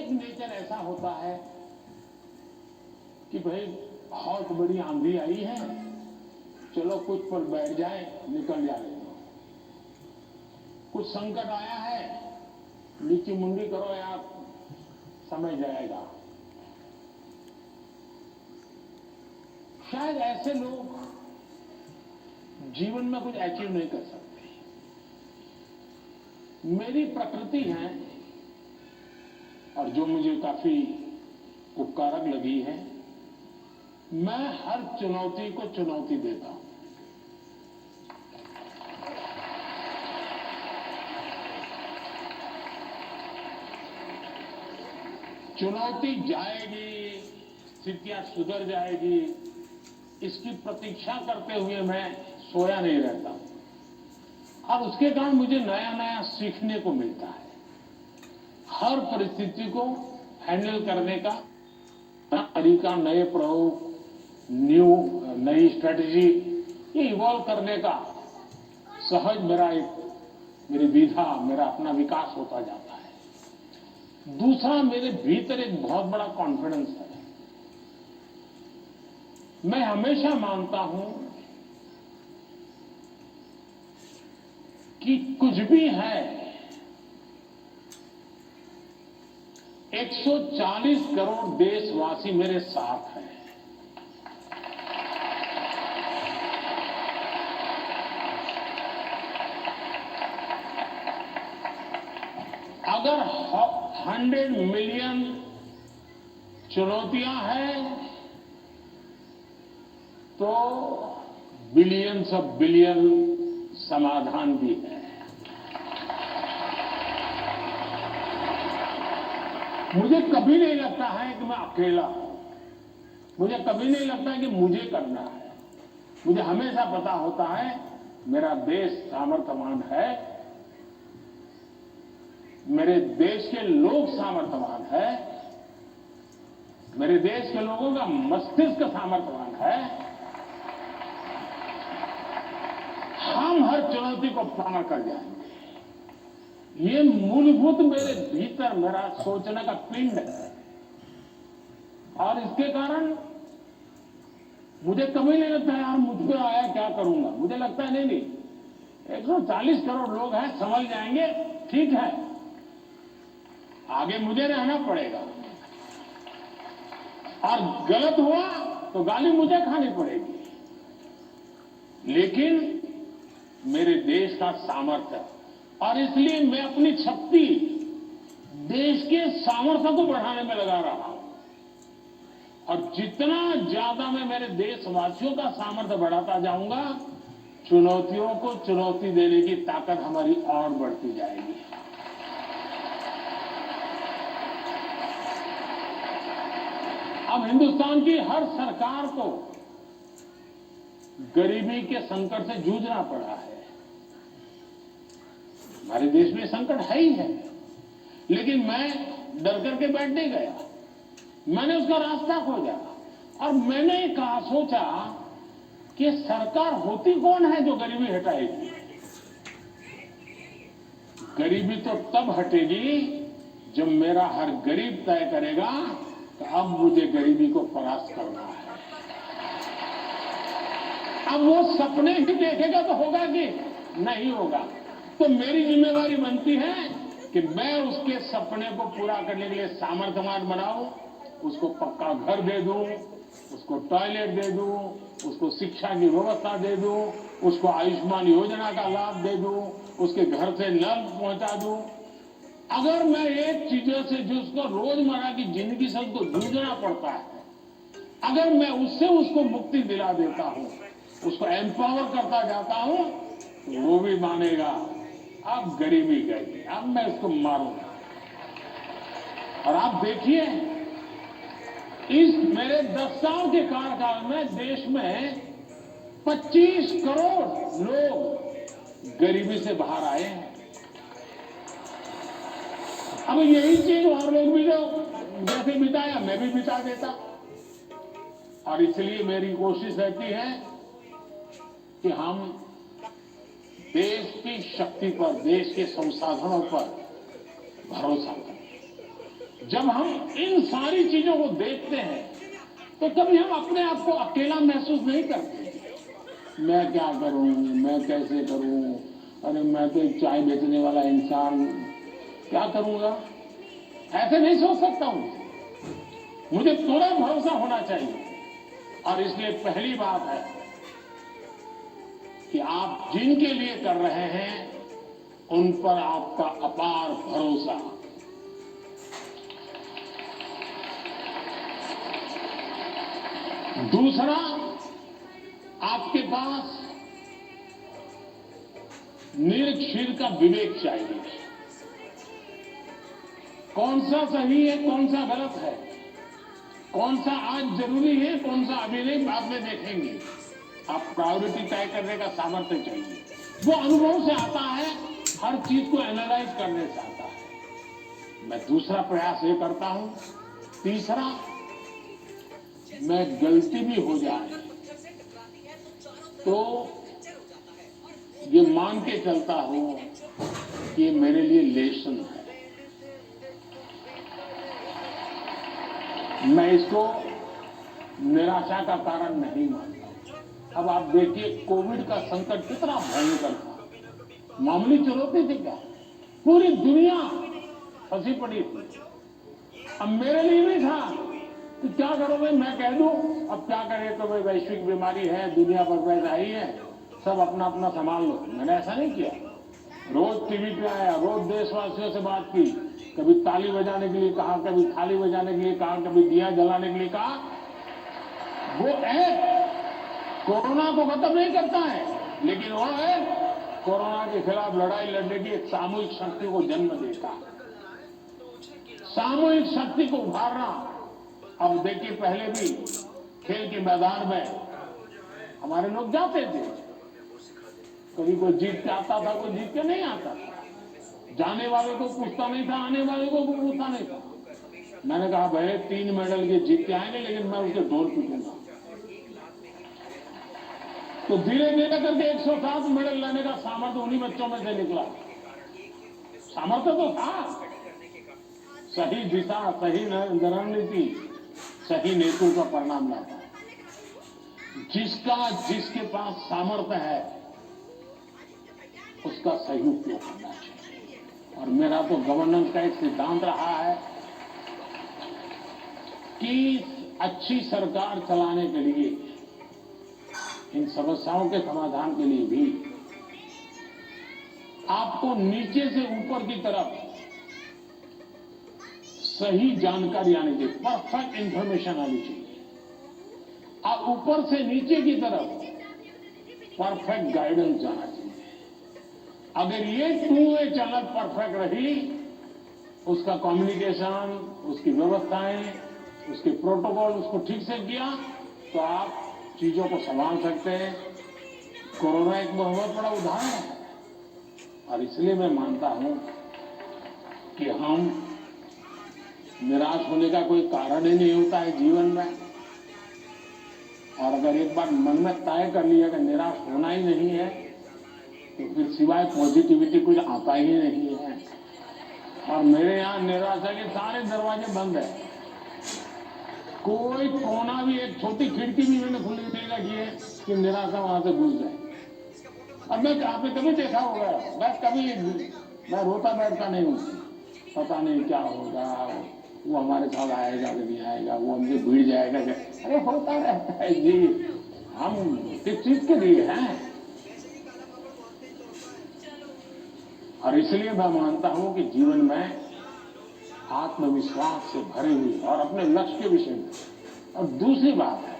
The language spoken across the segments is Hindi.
एक नेचर ऐसा होता है कि भाई बहुत बड़ी आंधी आई है, चलो कुछ पर बैठ जाए, निकल जाए। कुछ संकट आया है, नीची मुंडी करो यार, समय जाएगा। शायद ऐसे लोग जीवन में कुछ अचीव नहीं कर सकते। मेरी प्रकृति है और जो मुझे काफी उपकारक लगी है, मैं हर चुनौती को चुनौती देता हूं। चुनौती जाएगी, स्थितियां सुधर जाएगी, इसकी प्रतीक्षा करते हुए मैं सोया नहीं रहता और उसके कारण मुझे नया नया सीखने को मिलता है। हर परिस्थिति को हैंडल करने का तरीका, नए प्रयोग, नई स्ट्रेटजी, ये इवॉल्व करने का सहज मेरी विधा, मेरा अपना विकास होता जाता है। दूसरा, मेरे भीतर एक बहुत बड़ा कॉन्फिडेंस है। मैं हमेशा मानता हूं कि कुछ भी है, 140 करोड़ देशवासी मेरे साथ हैं। अगर 100 मिलियन चुनौतियां हैं तो बिलियंस ऑफ बिलियन समाधान भी है। मुझे कभी नहीं लगता है कि मैं अकेला हूं। मुझे कभी नहीं लगता कि मुझे करना है। मुझे हमेशा पता होता है मेरा देश सामर्थ्यवान है, मेरे देश के लोग सामर्थ्यवान है, मेरे देश के लोगों का मस्तिष्क सामर्थ्यवान है। हम हर चुनौती को पार कर जाएंगे। ये मूलभूत मेरे भीतर मेरा सोचने का पिंड है और इसके कारण मुझे कभी नहीं लगता यार मुझ पे आया क्या करूंगा। मुझे लगता है नहीं, 140 करोड़ लोग हैं, संभल जाएंगे, ठीक है, आगे मुझे रहना पड़ेगा और गलत हुआ तो गाली मुझे खानी पड़ेगी, लेकिन मेरे देश का सामर्थ्य, और इसलिए मैं अपनी शक्ति देश के सामर्थ्य को बढ़ाने में लगा रहा हूं। और जितना ज्यादा मैं मेरे देशवासियों का सामर्थ्य बढ़ाता जाऊंगा, चुनौतियों को चुनौती देने की ताकत हमारी और बढ़ती जाएगी। अब हिंदुस्तान की हर सरकार को गरीबी के संकट से जूझना पड़ा है। हमारे देश में संकट है ही है, लेकिन मैं डर करके बैठ नहीं गया। मैंने उसका रास्ता खोजा और मैंने कहा, सोचा कि सरकार होती कौन है जो गरीबी हटाएगी। गरीबी तो तब हटेगी जब मेरा हर गरीब तय करेगा कि अब मुझे गरीबी को परास्त करना है। अब वो सपने ही देखेगा तो होगा कि नहीं होगा। तो मेरी जिम्मेवारी बनती है कि मैं उसके सपने को पूरा करने के लिए सामर्थ्यवान बनाऊं, उसको पक्का घर दे दूं, उसको टॉयलेट दे दूं, उसको शिक्षा की व्यवस्था दे दूं, उसको आयुष्मान योजना का लाभ दे दूं, उसके घर से नल पहुंचा दूं। अगर मैं एक चीजों से जो उसको रोजमर्रा की जिंदगी से उसको जूझना पड़ता है, अगर मैं उससे उसको मुक्ति दिला देता हूं, उसको एम्पावर करता जाता हूं, तो वो भी मानेगा अब गरीबी गई, अब मैं उसको मारूंगा। और आप देखिए, इस मेरे 10 साल के कार्यकाल में देश में 25 करोड़ लोग गरीबी से बाहर आए हैं। अब यही चीज और लोग भी जो जैसे बिताया, मैं भी बिता देता। और इसलिए मेरी कोशिश रहती है कि हम देश की शक्ति पर, देश के संसाधनों पर भरोसा करें। जब हम इन सारी चीजों को देखते हैं तो कभी हम अपने आप को अकेला महसूस नहीं करते। मैं क्या करूं, मैं कैसे करूं, अरे मैं तो एक चाय बेचने वाला इंसान, क्या करूंगा, ऐसे नहीं सोच सकता हूं। मुझे पूरा भरोसा होना चाहिए। और इसलिए पहली बात है कि आप जिनके लिए कर रहे हैं उन पर आपका अपार भरोसा। दूसरा, आपके पास निरीक्षण का विवेक चाहिए। कौन सा सही है, कौन सा गलत है, कौन सा आज जरूरी है, कौन सा अभी नहीं, बाद में देखेंगे। आप प्रायोरिटी तय करने का सामर्थ्य चाहिए। वो अनुभव से आता है, हर चीज को एनालाइज करने से आता है। मैं दूसरा प्रयास ये करता हूं। तीसरा, मैं गलती भी हो जाए तो ये मान के चलता हूं कि मेरे लिए लेसन है। मैं इसको निराशा का कारण नहीं मानता। अब आप देखिए, कोविड का संकट कितना भयंकर था। मामूली चुनौती थी क्या? पूरी दुनिया फंसी पड़ी थी। अब मेरे लिए नहीं था कि क्या करोगे, मैं कह दूं अब क्या करें, तो भाई वैश्विक बीमारी है, दुनिया पर पैदा ही है, सब अपना अपना संभाल लो। मैंने ऐसा नहीं किया। रोज टीवी पे आया, रोज देशवासियों से बात की, कभी ताली बजाने के लिए कहा, कभी थाली बजाने के लिए कहा, कभी दिया जलाने के लिए कहा। वो ऐप कोरोना को खत्म नहीं करता है, लेकिन वो है कोरोना के खिलाफ लड़ाई लड़ने की एक सामूहिक शक्ति को जन्म देता। सामूहिक शक्ति को उभारना। अब देखिए, पहले भी खेल के मैदान में हमारे लोग जाते थे, कभी कोई जीत के आता था, कोई जीत के नहीं आता था। जाने वाले को पूछता नहीं था, आने वाले को पूछता नहीं था। मैंने कहा भाई 3 मेडल के जीत के आएंगे, लेकिन मैं उसके ढोल पीटूंगा। तो धीरे धीरे करके 107 मेडल लाने का सामर्थ्य उन्हीं बच्चों में से निकला। सामर्थ्य तो था, सही दिशा, सही रणनीति, सही नेतृत्व का परिणाम लाता है। जिसके पास सामर्थ्य है उसका सही उपयोग करना चाहिए। और मेरा तो गवर्नेंस का एक सिद्धांत रहा है कि अच्छी सरकार चलाने के लिए, इन समस्याओं के समाधान के लिए भी आपको नीचे से ऊपर की तरफ सही जानकारी आनी चाहिए, परफेक्ट इंफॉर्मेशन आनी चाहिए। और ऊपर से नीचे की तरफ परफेक्ट गाइडेंस जाना चाहिए। अगर ये 2 वे चैनल परफेक्ट रही, उसका कम्युनिकेशन, उसकी व्यवस्थाएं, उसके प्रोटोकॉल, उसको ठीक से किया, तो आप चीजों को संभाल सकते हैं। कोरोना एक बहुत बड़ा उदाहरण है। और इसलिए मैं मानता हूं कि हम निराश होने का कोई कारण ही नहीं होता है जीवन में। और अगर एक बार मन में तय कर लिया कि निराश होना ही नहीं है, तो फिर सिवाय पॉजिटिविटी कुछ आता ही नहीं है। और मेरे यहां निराशा के सारे दरवाजे बंद है। कोई कोना भी, एक छोटी खिड़की भी मैंने खुली नहीं रखी है कि निराशा वहां से घुस जाए। और मैं आपने कभी देखा होगा, मैं रोता बैठता नहीं हूं, पता नहीं क्या होगा, वो हमारे साथ आएगा कि नहीं आएगा, वो हमसे भिड़ जाएगा। अरे होता रहता है जी, हम किस चीज के लिए हैं। और इसलिए मैं मानता हूं कि जीवन में आत्मविश्वास से भरे हुए और अपने लक्ष्य के विषय में। और दूसरी बात है,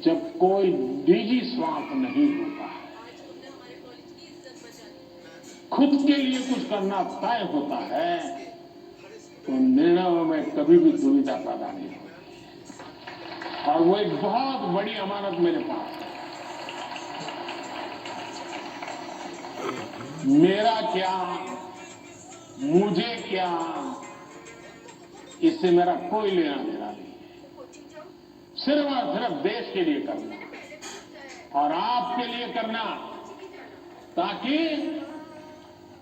जब कोई निजी स्वार्थ नहीं होता है, खुद के लिए कुछ करना तय होता है, तो निर्णयों में कभी भी दुविधा पैदा नहीं होती। और वो एक बहुत बड़ी अमानत मेरे पास है। मेरा क्या, मुझे क्या, इससे मेरा कोई लेना देना नहीं है। सिर्फ और सिर्फ देश के लिए करना और आपके लिए करना, ताकि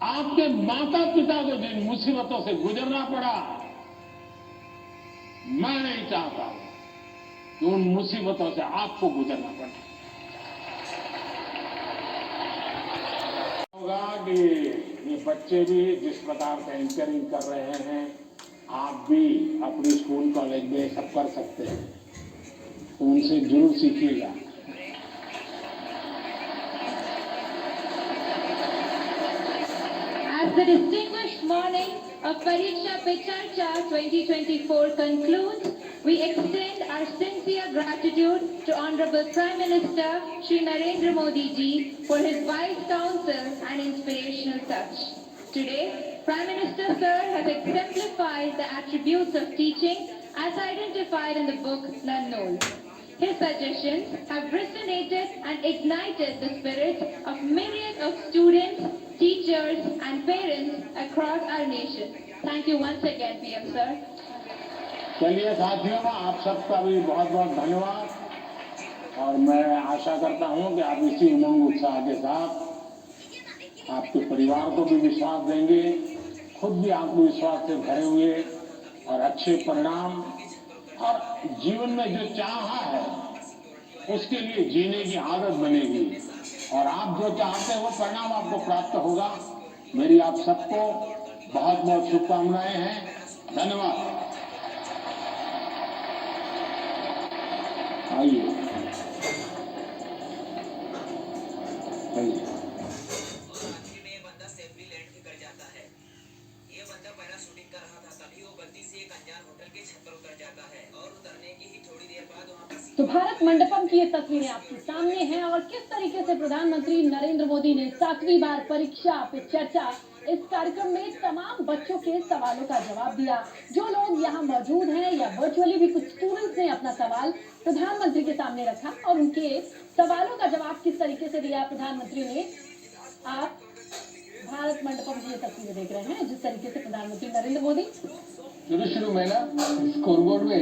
आपके माता पिता को जिन मुसीबतों से गुजरना पड़ा, मैं नहीं चाहता कि उन मुसीबतों से आपको गुजरना पड़े। होगा कि ये बच्चे भी जिस प्रकार से एंकरिंग कर रहे हैं, आप भी अपने स्कूल कॉलेज में सब कर सकते हैं, तो उनसे जरूर सीखिएगा। As the distinguished morning of Pariksha Pe Charcha 2024 concludes, we extend our sincere gratitude to Honorable Prime Minister Shri Narendra Modi ji for his wise counsel and inspirational touch. Today, Prime Minister Sir has exemplified the attributes of teaching as identified in the book Nannol. His suggestions have resonated and ignited the spirits of myriad of students, teachers and parents across our nation. Thank you once again, PM Sir. चलिए साथियों, आप सबका भी बहुत बहुत धन्यवाद और मैं आशा करता हूं कि आप इसी उमंग उत्साह के साथ आपके परिवार को भी विश्वास देंगे, खुद भी आत्मविश्वास से भरे हुए और अच्छे परिणाम और जीवन में जो चाहा है उसके लिए जीने की आदत बनेगी और आप जो चाहते हैं वो परिणाम आपको प्राप्त होगा। मेरी आप सबको बहुत बहुत शुभकामनाएं हैं। धन्यवाद। आइए शूटिंग कर रहा था, तभी वो गलती से एक अनजान होटल के छत पर उतर जाता है और उतरने की ही थोड़ी देर बाद वहां पर तो भारत मंडपम की ये तस्वीरें आपके सामने हैं और किस तरीके से प्रधानमंत्री नरेंद्र मोदी ने 7वीं बार परीक्षा पे चर्चा इस कार्यक्रम में तमाम बच्चों के सवालों का जवाब दिया। जो लोग यहाँ मौजूद हैं या वर्चुअली भी कुछ स्टूडेंट्स ने अपना सवाल प्रधानमंत्री के सामने रखा और उनके सवालों का जवाब किस तरीके से दिया प्रधानमंत्री ने, आप भारत मंडपम की ये तस्वीरें देख रहे हैं जिस तरीके से प्रधानमंत्री नरेंद्र मोदी शुरू में ना स्कोरबोर्ड में